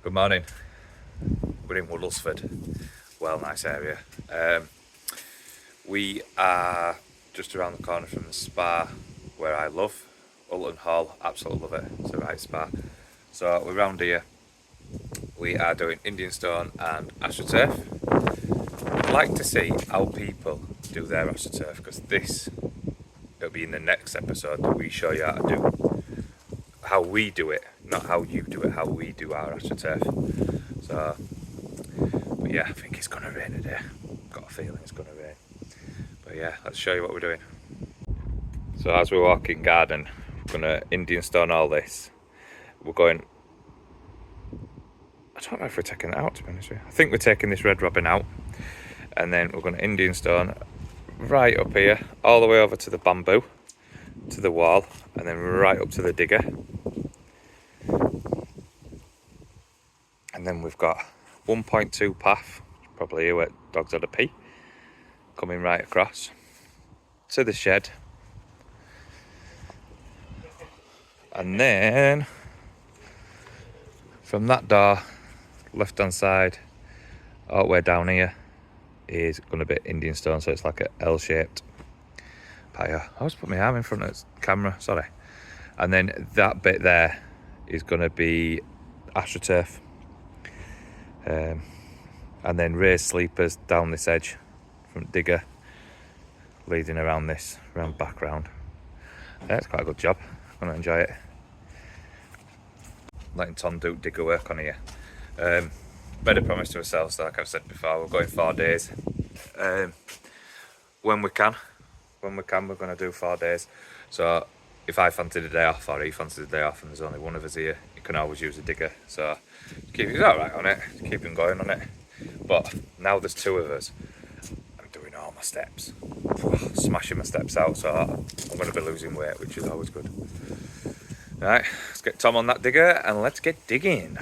Good morning. We're in Woodlesford. Well, nice area. We are just around the corner from the spa where I love. Ulton Hall, absolutely love it. It's a right spa. So we're around here. We are doing Indian stone and astroturf. I'd like to see how people do their astroturf, because it'll be in the next episode that we show you how we do it, not how you do it, how we do our astroturf. So, but yeah, I think it's gonna rain today. Got a feeling it's gonna rain. But yeah, let's show you what we're doing. So as we walk in garden, we're gonna Indian stone all this. We're going, I don't know if we're taking it out, to be honest with you. I think we're taking this red robin out, and then we're gonna Indian stone right up here, all the way over to the bamboo, to the wall, and then right up to the digger. And then we've got 1.2 path, probably here where dogs had a pee, coming right across to the shed. And then from that door, left hand side, all the way down here is going to be Indian stone, so it's like a L-shaped patio. I always put my arm in front of the camera, sorry. And then that bit there is going to be astroturf. And then raised sleepers down this edge from digger, leading around background. Yeah, it's quite a good job. I'm going to enjoy it. Letting Tom do digger work on here. Made a promise to ourselves, like I've said before, we're going 4 days. When we can, we're going to do 4 days. So if I fancy the day off or he fancies the day off and there's only one of us here, you can always use a digger. So he's alright on it, keep him going on it. But now there's 2 of us, I'm doing all my steps, smashing my steps out, so I'm going to be losing weight, which is always good. Right, let's get Tom on that digger and let's get digging.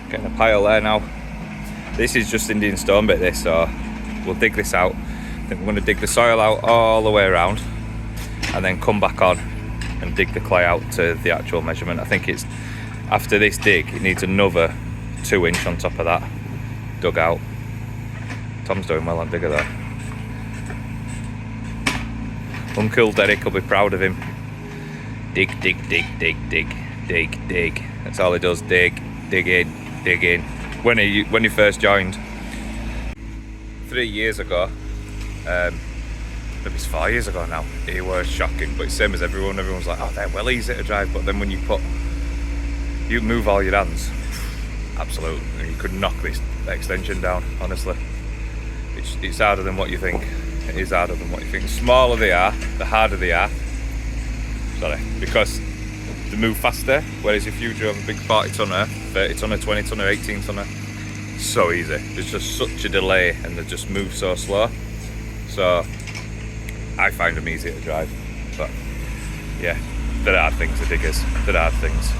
Getting a pile there now. This is just Indian stone bit this, so we'll dig this out. Then we're going to dig the soil out all the way around and then come back on and dig the clay out to the actual measurement. I think it's, after this dig, it needs another 2 inch on top of that dug out. Tom's doing well on digger there. Uncle Derek will be proud of him. Dig, dig, dig, dig, dig, dig, dig. That's all he does, dig, dig in. Dig in. When he first joined 3 years ago, maybe it's 4 years ago now, he was shocking, but it's same as everyone. Everyone's like, oh, they're well easy to drive, but then when you move all your hands, absolutely, you could knock this extension down, honestly. It's harder than what you think. It is harder than what you think. The smaller they are, the harder they are. Sorry, because they move faster, whereas if you drove a big 40 tonner, 30 tonner, 20 tonner, 18 tonner, so easy. There's just such a delay and they just move so slow. So I find them easy to drive. But yeah, there are things, the diggers, there are things.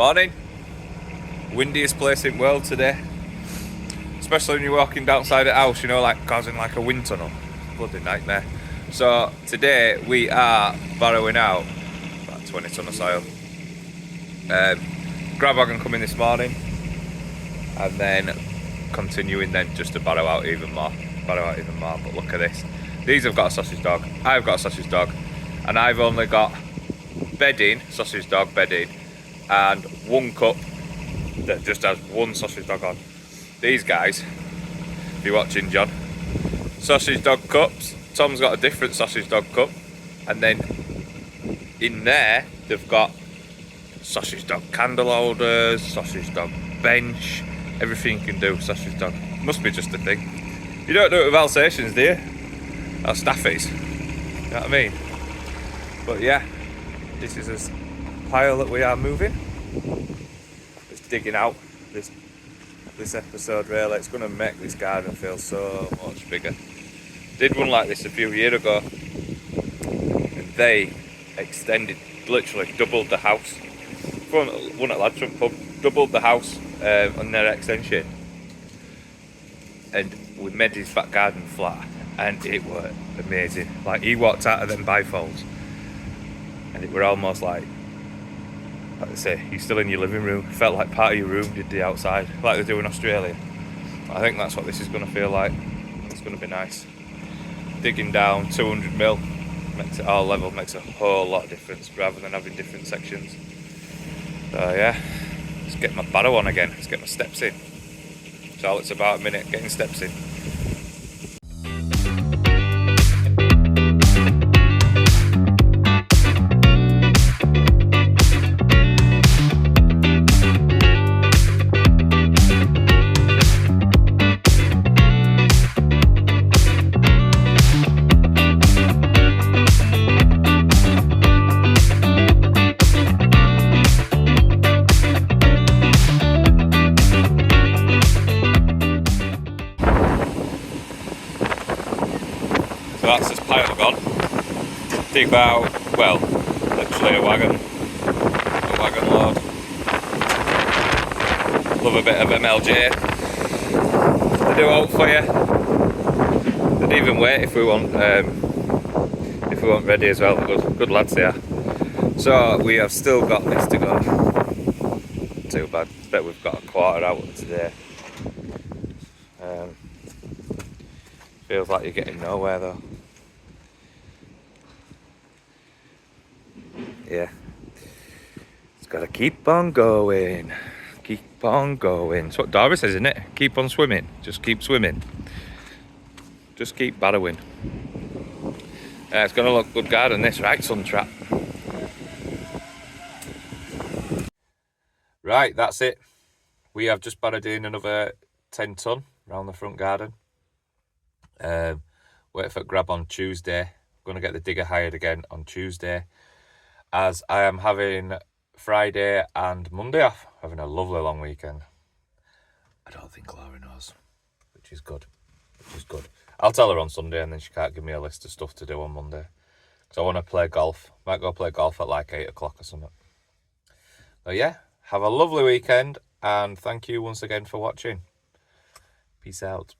Morning. Windiest place in the world today. Especially when you're walking outside the house, you know, like causing like a wind tunnel. Bloody nightmare. So today we are barrowing out about 20 tonne of soil. Grab wagon coming this morning, and then continuing then just to barrow out even more. But look at this. These have got a sausage dog. I've got a sausage dog, and I've only got sausage dog bedding, and one cup that just has one sausage dog on. These guys, if you're watching, John, sausage dog cups. Tom's got a different sausage dog cup, and then in there they've got sausage dog candle holders, sausage dog bench, everything you can do sausage dog. Must be just a thing. You don't do it with Alsatians, do you? Or staffies, you know what I mean? But yeah, this is a pile that we are moving. It's digging out this episode really. It's going to make this garden feel so much bigger. Did one like this a few years ago, and they extended, literally doubled the house. One at Ladtrump pub, doubled the house on their extension, and we made his back garden flat, and it was amazing. Like, he walked out of them bifolds, and it were almost like I say, you're still in your living room. It felt like part of your room, did the outside, like they do in Australia. I think that's what this is going to feel like. It's going to be nice. Digging down 200 mil, makes it all level, makes a whole lot of difference rather than having different sections. So yeah, let's get my barrow on again, let's get my steps in. That's all it's about, a minute, getting steps in. So that's this pile gone. Dig about, well, literally a wagon load. Love a bit of MLJ. They do out for you. They'd even wait if we want ready as well. Good lads they are. So we have still got this to go. Too bad. Bet we've got a quarter out today. Feels like you're getting nowhere though. Yeah. It's gotta keep on going. Keep on going. That's what Darby says, isn't it? Keep on swimming. Just keep swimming. Just keep barrowing. It's gonna look good garden this, right, sun trap. Right, that's it. We have just barrowed in another 10 tonne around the front garden. Wait for grab on Tuesday. Going to get the digger hired again on Tuesday, as I am having Friday and Monday off, having a lovely long weekend. I don't think Laura knows, which is good. I'll tell her on Sunday, and then she can't give me a list of stuff to do on Monday, because I want to play golf. Might go play golf at like 8 o'clock or something. But yeah, have a lovely weekend, and thank you once again for watching. Peace out.